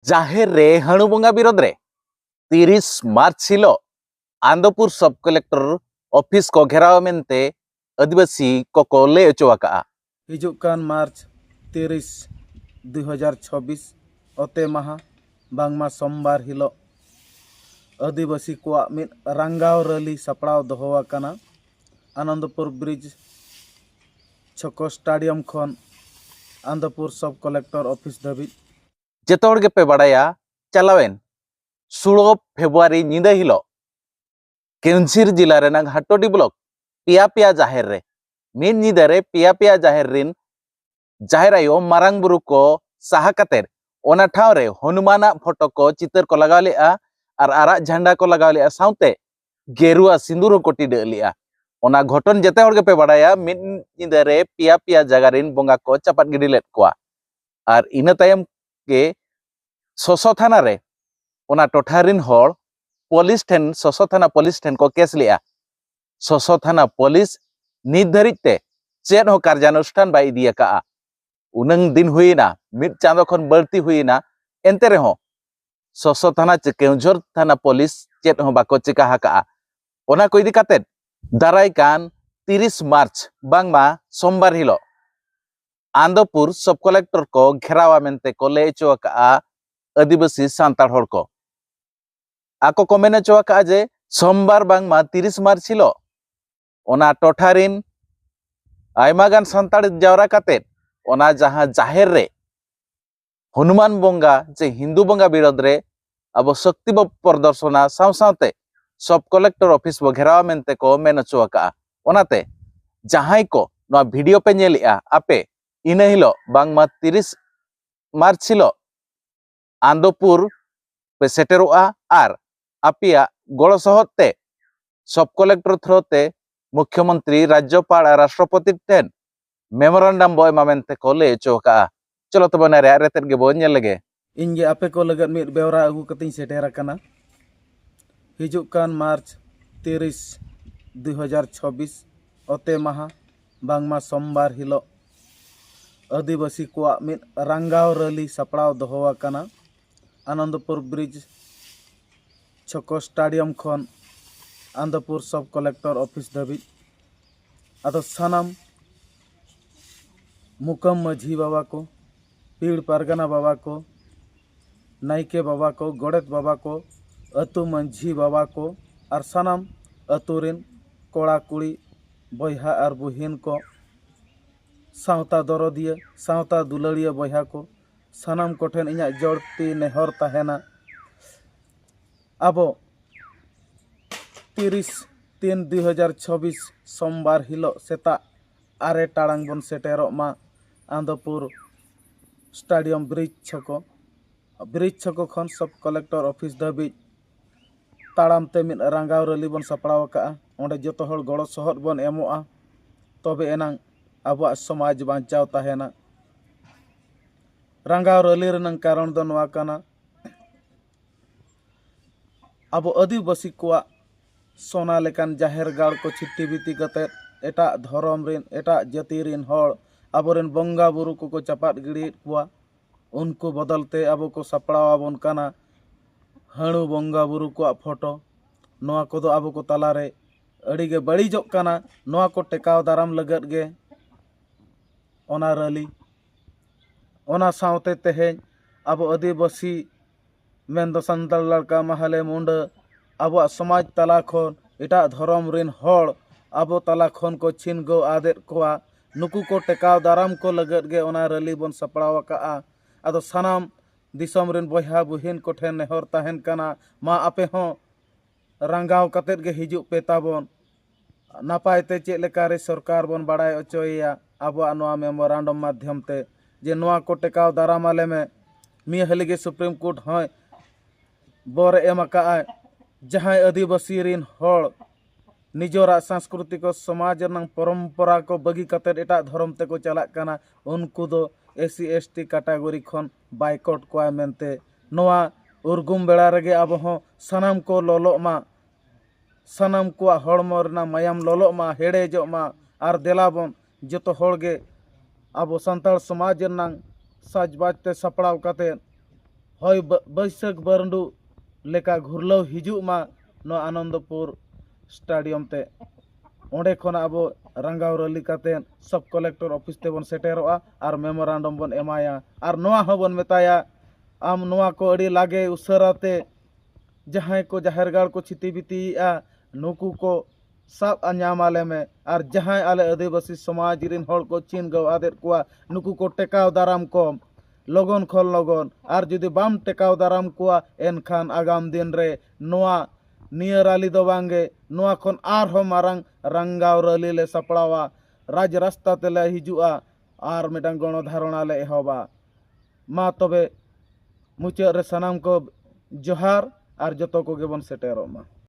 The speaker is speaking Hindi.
जाहेर रे हणु बंगा विरोध रे 30 मार्च हिलो आंदोपुर सब कलेक्टर ऑफिस को घेराव मेनते आदिवासी को ले अचोवाका हिजुकान मार्च 30 2026 ओते माहा बांगमा सोमवार हिलो आदिवासी को मिद रंगाव रैली सपड़ाव दोहोवाकाना आनंदपुर ब्रिज छको स्टेडियम खन आनंदपुर सब कलेक्टर ऑफिस धाबी जेतोड़ के पे बड़ाया चलावेन 16 फेब्रुआरी निंदा हिलो केंसिर जिला रेना हाटोडी ब्लॉक पिया पिया जाहेर रे मिन निदा रे पिया पिया जाहेर रिन जाहेर आयो मारांग बुरु को साहा कतेर ओना ठाव रे हनुमाना फोटो को चितर को लगाव लेआ और आरा झंडा को लगाव लेआ साउते गेरुआ सिंदूर को टिडे लेआ ओना घटन जेते हर के पे बड़ाया मिन निदा रे पिया पिया जगह रिन बोंगा को चपात गिडी लेत कोआ और इना तायम के सोसो थाना रे ओना टोठारिन होड़ पुलिस ठेन सोसो थाना पुलिस ठेन को केस लिया सोसो थाना पुलिस नित धरिते चेद हो कार्यानुष्ठान बाय इदिया का उनंग दिन हुईना मिद चांदो खन बळती हुईना एंते रेहो सोसो थाना चे केउझर थाना पुलिस चेद हो बाको चिका हाका ओना को इदी काते दाराय कान 30 मार्च बांगमा सोमवार हिलो आंदोपुर सब कलेक्टर को घेरावा मेनते को ले चोका आदिवासी सांताड़ होड़ को आको को मेने चोका जे सोमवार बांगमा 30 मार्च हिलो ओना टोठारिन आयमागान सांताड़ जावरा काते ओना जहां जाहेर रे हनुमान बंगा जे हिंदू बंगा विरोध रे अब शक्ति प्रदर्शना साव सावते सब कलेक्टर ऑफिस बो घेरावा मेनते को मेन चोका ओनाते जहां को नवा वीडियो पे नेलिया आपे इन हिलो बांगमा 30 मार्च हिलो आंदोपुर पे सेटेरोआ आर आपिया गड़ सहते सब कलेक्टर थ्रोते मुख्यमंत्री राज्यपाल राष्ट्रपति ठेन मेमोरेंडम बो एमामेंते को ले चोका चलो तब नारे रेतेन गे बो नेल लगे इनगे आपे को लगत मिद बेवरा अगु कतिन सेटेरा कना हिजुकान मार्च 30 2026 ओते माहा बांगमा सोमवार हिलो आदिवासी को मिद रंगाव रैली सपड़ाव दोहोवाकाना आनंदपुर ब्रिज छको स्टेडियम खन आनंदपुर सब कलेक्टर ऑफिस धाबी आदो सानाम मुकम माझी बाबा को पीड़ पारगाना बाबा को नायके बाबा को गोड़ेत बाबा को अतु माझी बाबा को और सानाम अतुरिन कोड़ा कुड़ी बयहा और बुहिन को सावता दरदिया सावता दुलड़िया बयहा को सानाम कोठेन इना जोड़ती नेहर तहेना अब 30/3/2026 सोमवार हिलो सेता 8 टाड़ांग बन सेटेरो मा आनंदपुर स्टेडियम ब्रिज छको खन सब कलेक्टर ऑफिस धाबी ताड़ामते मिद रंगाव रैली बन सपड़ाव का ओंडे जतो हर गड़ो सहर बन एमोआ तबे एनांग आबुआ समाज बांचाव तहेना रंगाव रैली रनंग कारण दो नवा काना अब आदिवासी को सोना लेकान जाहेर गाड़ को छिट्टी बीती कते एटा धर्म रिन एटा जाति रिन होड़ आबोरेन बंगा बुरु को चपात गिड़ी कुआ उनको बदलते अब को सपड़ावाबन काना हणु बंगा बुरु को फोटो नोआ को दो अब को तलारे अड़ीगे बड़ीजोग काना नोआ को टेकाव दाराम लगत गे ओना रैली ओना सावते तेहेñ अब आदिवासी मेन संताल लड़का महले मुंड अब समाज तला खन एटा धर्म रिन होड़ अब तला खन को छिन गो आदेत कोआ नुकु को टेकाव दाराम को लगत गे ओना रैली बन सपड़ाव का आदो सानाम दिसम रिन बयहा बुहिन को ठेन नेहर तहेन काना मा आपे हो रंगाव कतेत गे हिजु पे ताबन नापायते चेद लेकारे सरकार बन बाड़ाय अचोया आबो नोआ मेमोरेंडम माध्यम ते जे नोआ को टेकाव दाराम आले में मिया हलिगे सुप्रीम कोर्ट हय बर एम का जहां आदिवासी रिन होड़ निजोरा सांस्कृतिक समाज रंग परंपरा को बगी कतेत एटा धर्म ते को चलाक काना उनको दो SC ST कैटेगरी खन बाइकॉट को मेनते नोआ उर्गुम बेड़ा रगे अब हो सनम को लोलो मा सनम को हड़मो रना मायाम लोलो मा हेड़ेजो मा और देलाबन जतो होड़गे अब संताल समाज रंग साजबाजते सपड़ाव कते ᱦᱚᱭ ᱵᱟᱹᱭᱥᱟᱹᱠᱷ ᱵᱟᱹᱨᱰᱩ ᱞᱮᱠᱟ ᱜᱷᱩᱨᱞᱟᱹᱣ ᱦᱤᱡᱩᱜ ᱢᱟ ᱱᱚᱣᱟ ᱟᱱᱚᱱᱫᱚᱯᱩᱨ ᱥᱴᱮᱰᱤᱭᱟᱢ তে ᱚᱸᱰᱮ ᱠᱷᱚᱱ ᱟᱵᱚ ᱨᱟᱸᱜᱟᱣ ᱨᱮᱞᱤ ᱠᱟᱛᱮᱫ ᱥᱟᱵ ᱠᱟᱞᱮᱠᱴᱚᱨ ᱚᱯᱷᱤᱥ ᱛᱮᱵᱚᱱ ᱥᱮᱴᱮᱨᱚᱜᱼᱟ ᱟᱨ ᱢᱮᱢᱳᱨᱟᱱᱰᱟᱢ ᱵᱚᱱ ᱮᱢᱟᱭᱟ ᱟᱨ ᱱᱚᱣᱟ ᱦᱚᱸᱵᱚᱱ ᱢᱮᱛᱟᱭᱟ ᱟᱢ ᱱᱚᱣᱟ ᱠᱚ ᱟᱹᱰᱤ ᱞᱟᱜᱮ ᱩᱥᱟᱹᱨᱟᱛᱮ ᱡᱟᱦᱟᱸᱭ ᱠᱚ ᱡᱟᱦᱮᱨ ᱜᱟᱲ ᱠᱚ ᱪᱷᱤᱛᱤ ᱵᱤᱛᱤᱭᱮᱜᱼᱟ ᱱᱩᱠᱩ ᱠᱚ ᱥᱟᱵ ᱧᱟᱢ ᱟᱞᱮ ᱢᱮ ᱟᱨ ᱡᱟᱦᱟᱸᱭ ᱟᱞᱮ ᱟᱹᱫᱤᱵᱟᱹᱥᱤ ᱥᱚᱢᱟᱡᱽ ᱨᱮᱱ ᱦᱚᱲ ko ᱪᱤᱱ ᱜᱟᱹᱣ ᱟᱫᱮᱫ ᱠᱚᱣᱟ ᱱᱩᱠᱩ ᱠᱚ ᱴᱮᱠᱟᱣ ᱫᱟᱨᱟᱢ ᱠᱚᱢ ᱞᱚᱜᱚᱱ ᱠᱷᱚᱱ ᱞᱚᱜᱚᱱ ᱟᱨ ᱡᱩᱫᱤ ᱵᱟᱢ ᱴᱮᱠᱟᱣ ᱫᱟᱨᱟᱢ ᱠᱚᱣᱟ ᱮᱱᱠᱷᱟᱱ ᱟᱜᱟᱢ ᱫᱤᱱ ᱨᱮ ᱱᱚᱣᱟ ᱱᱤᱭᱟᱹ ᱨᱟᱞᱤ ᱫᱚ ᱵᱟᱝᱜᱮ ᱱᱚᱣᱟ ᱠᱷᱚᱱ ᱟᱨᱦᱚᱸ ᱢᱟᱨᱟᱝ ᱨᱟᱸᱜᱟᱣ ᱨᱟᱹᱞᱤ ᱞᱮ ᱥᱟᱯᱲᱟᱣᱟ ᱨᱟᱡᱽ ᱨᱟᱥᱛᱟ ᱛᱮᱞᱮ ᱦᱤᱡᱩᱜᱼᱟ ᱟᱨ ᱢᱤᱫᱴᱟᱝ ᱜᱚণᱚᱫᱷᱟᱨᱚণᱟ ᱞᱮ ᱮᱦᱚᱵᱟ ᱢᱟ ᱛᱚᱵᱮ ᱢᱩᱪᱟᱹᱫ ᱨᱮ ᱥᱟᱱᱟᱢ ᱠᱚ ᱡᱚᱦᱟᱨ ᱟᱨ ᱡᱚᱛᱚ ᱠᱚᱜᱮ ᱵᱚᱱ ᱥᱮᱴᱮᱨᱚᱜ ᱢᱟ